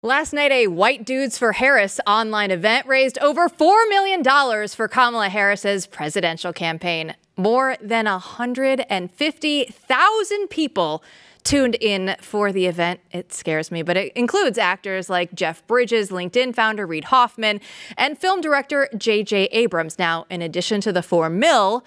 Last night, a White Dudes for Harris online event raised over $4 million for Kamala Harris's presidential campaign. More than 150,000 people tuned in for the event. It scares me, but it includes actors like Jeff Bridges, LinkedIn founder Reid Hoffman, and film director J.J. Abrams. Now, in addition to the $4 million,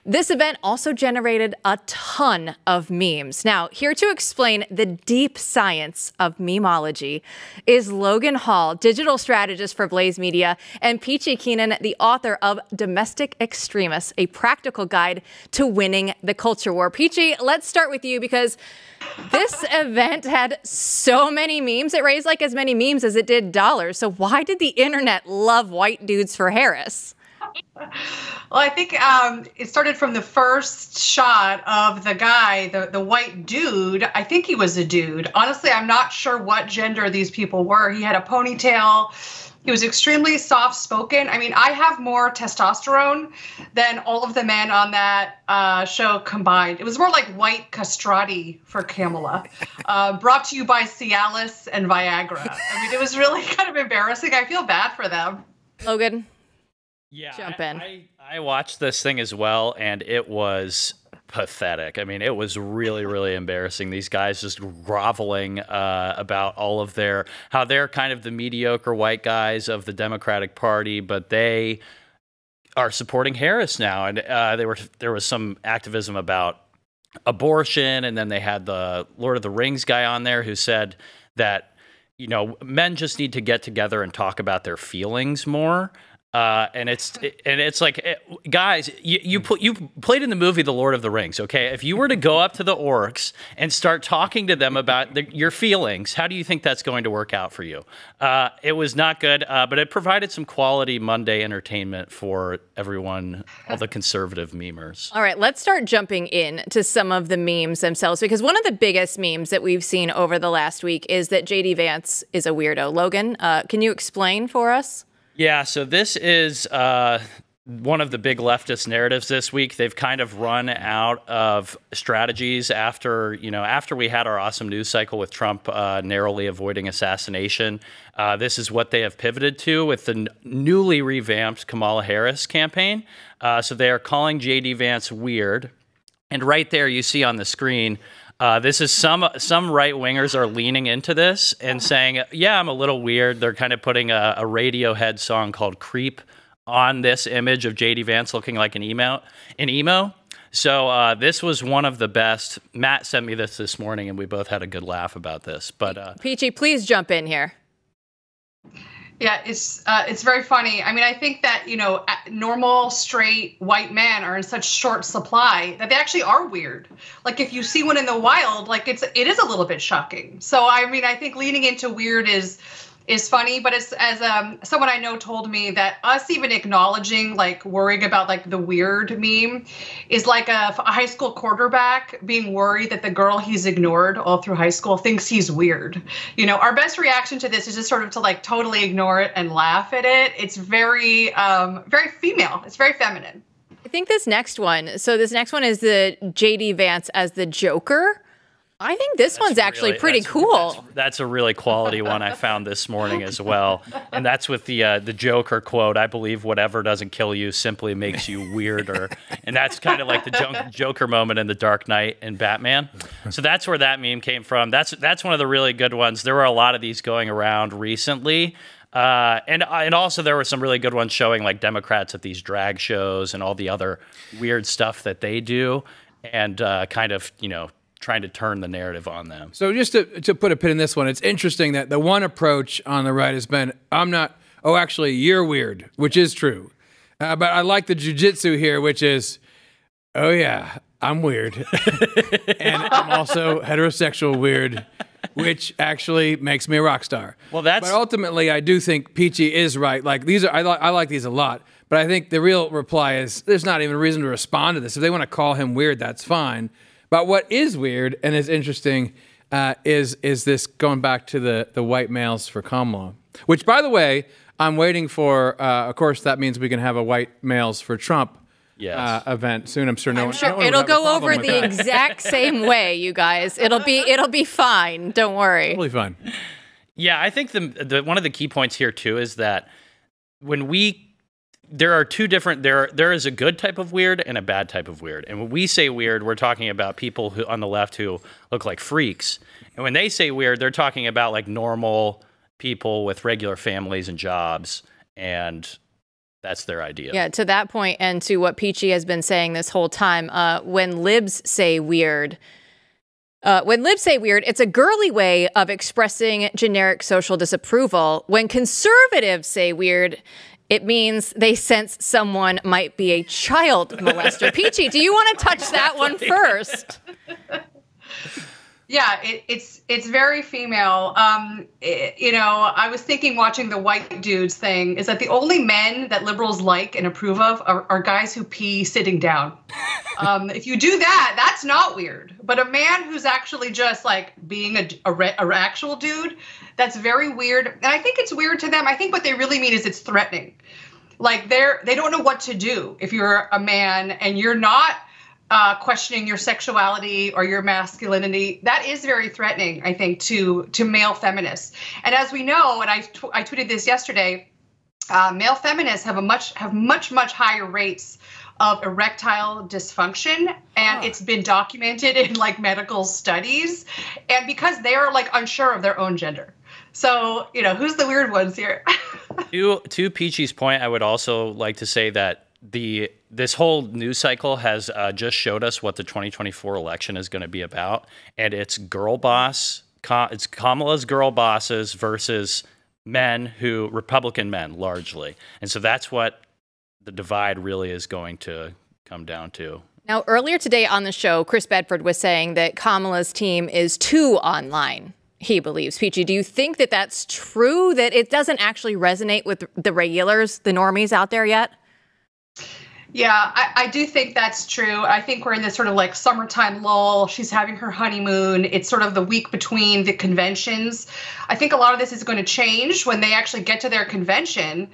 this event also generated a ton of memes. Now, here to explain the deep science of memeology is Logan Hall, digital strategist for Blaze Media, and Peachy Keenan, the author of Domestic Extremists, a practical guide to winning the culture war. Peachy, let's start with you because this event had so many memes. It raised like as many memes as it did dollars. So why did the internet love White Dudes for Harris? Well, I think it started from the first shot of the guy, the white dude. I think he was a dude. Honestly, I'm not sure what gender these people were. He had a ponytail. He was extremely soft-spoken. I mean, I have more testosterone than all of the men on that show combined. It was more like white castrati for Kamala. Brought to you by Cialis and Viagra. I mean, it was really kind of embarrassing. I feel bad for them. Logan? Yeah, jump in. I watched this thing as well, and it was pathetic. I mean, it was really, really embarrassing. These guys just groveling about all of how they're kind of the mediocre white guys of the Democratic Party, but they are supporting Harris now. And there was some activism about abortion, and then they had the Lord of the Rings guy on there who said that, you know, men just need to get together and talk about their feelings more. And it's like, guys, you played in the movie The Lord of the Rings, okay? If you were to go up to the orcs and start talking to them about your feelings, how do you think that's going to work out for you? It was not good, but it provided some quality Monday entertainment for everyone, all the conservative memers. All right, let's start jumping in to some of the memes themselves, because one of the biggest memes that we've seen over the last week is that J.D. Vance is a weirdo. Logan, can you explain for us? Yeah, so this is one of the big leftist narratives this week. They've kind of run out of strategies after we had our awesome news cycle with Trump narrowly avoiding assassination. This is what they have pivoted to with the newly revamped Kamala Harris campaign. So they are calling J.D. Vance weird. And right there you see on the screen, this is some right-wingers are leaning into this and saying, yeah, I'm a little weird. They're kind of putting a Radiohead song called Creep on this image of J.D. Vance looking like an emo. So this was one of the best. Matt sent me this morning, and we both had a good laugh about this. But Peachy, please jump in here. Yeah, it's very funny. I mean, I think that, you know, normal straight white men are in such short supply that they actually are weird. Like if you see one in the wild, like it is a little bit shocking. So I mean, I think leaning into weird is funny, but it's as someone I know told me that us even acknowledging like worrying about like the weird meme is like a high school quarterback being worried that the girl he's ignored all through high school thinks he's weird. You know, our best reaction to this is just sort of to like totally ignore it and laugh at it. It's very very female. It's very feminine. I think this next one is the J.D. Vance as the Joker. I think this one's actually pretty cool. That's a really quality one I found this morning as well. And that's with the Joker quote, I believe whatever doesn't kill you simply makes you weirder. And that's kind of like the Joker moment in The Dark Knight in Batman. So that's where that meme came from. That's one of the really good ones. There were a lot of these going around recently. And also there were some really good ones showing like Democrats at these drag shows and all the other weird stuff that they do and kind of, you know, trying to turn the narrative on them. So just to put a pin in this one, it's interesting that the one approach on the right has been, actually, you're weird, which is true. But I like the jujitsu here, which is, oh yeah, I'm weird. And I'm also heterosexual weird, which actually makes me a rock star. Well, but ultimately, I do think Peachy is right. Like I like these a lot. But I think the real reply is there's not even a reason to respond to this. If they want to call him weird, that's fine. But what is weird and is interesting is this going back to the white males for Kamala, which, by the way, I'm waiting for. Of course, that means we can have a white males for Trump event soon. I'm sure no one it'll go over the exact same way, you guys. It'll be fine. Don't worry. Totally fine. Yeah, I think the one of the key points here too is that when there are two different there is a good type of weird and a bad type of weird. And when we say weird, we're talking about people who on the left who look like freaks. And when they say weird, they're talking about like normal people with regular families and jobs, and that's their idea. Yeah, to that point and to what Peachy has been saying this whole time, when libs say weird, it's a girly way of expressing generic social disapproval. When conservatives say weird, it means they sense someone might be a child molester. Peachy, do you want to touch that one first? Yeah, it's very female. You know, I was thinking watching the white dudes thing is that the only men that liberals like and approve of are guys who pee sitting down. If you do that, that's not weird. But a man who's actually just like being a actual dude, that's very weird. And I think it's weird to them. I think what they really mean is it's threatening. Like they don't know what to do if you're a man and you're not questioning your sexuality or your masculinity. That is very threatening, I think, to male feminists. And as we know, and I tweeted this yesterday, male feminists have much higher rates of erectile dysfunction, and it's been documented in like medical studies, and because they are like unsure of their own gender. So, you know, who's the weird ones here? To Peachy's point, I would also like to say that this whole news cycle has just showed us what the 2024 election is going to be about, and it's it's Kamala's girl bosses versus Republican men largely, and so that's what the divide really is going to come down to. Now, earlier today on the show, Chris Bedford was saying that Kamala's team is too online. He believes. Peachy, do you think that that's true? That it doesn't actually resonate with the regulars, the normies out there yet? Yeah, I do think that's true. I think we're in this sort of like summertime lull. She's having her honeymoon. It's sort of the week between the conventions. I think a lot of this is going to change when they actually get to their convention,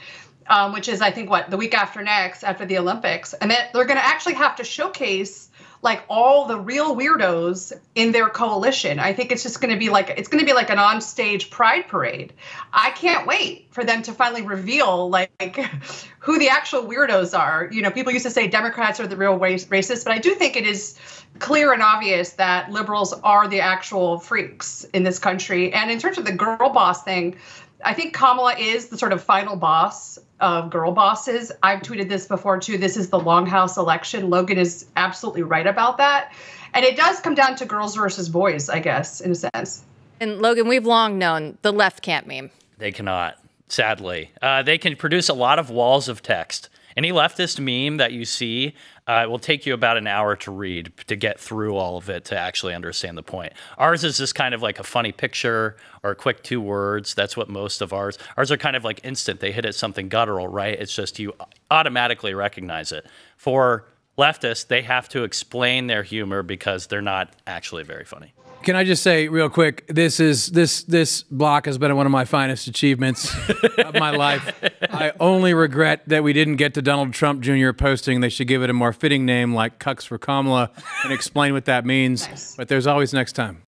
which is, I think, the week after next, after the Olympics. And then they're going to actually have to showcase like all the real weirdos in their coalition. I think it's just going to be like, it's going to be like an onstage pride parade. I can't wait for them to finally reveal like who the actual weirdos are. You know, people used to say Democrats are the real racists, but I do think it is clear and obvious that liberals are the actual freaks in this country. And in terms of the girl boss thing, I think Kamala is the sort of final boss of girl bosses. I've tweeted this before, too. This is the Longhouse election. Logan is absolutely right about that. And it does come down to girls versus boys, I guess, in a sense. And Logan, we've long known the left can't meme. They cannot, sadly. They can produce a lot of walls of text. Any leftist meme that you see will take you about an hour to read to get through all of it to actually understand the point. Ours is just kind of like a funny picture or a quick 2 words. That's what most of ours are kind of like instant. They hit at something guttural, right? It's just you automatically recognize it. For leftists, they have to explain their humor because they're not actually very funny. Can I just say real quick, this block has been one of my finest achievements of my life. I only regret that we didn't get to Donald Trump Jr. posting they should give it a more fitting name like Cucks for Kamala and explain what that means. Nice. But there's always next time.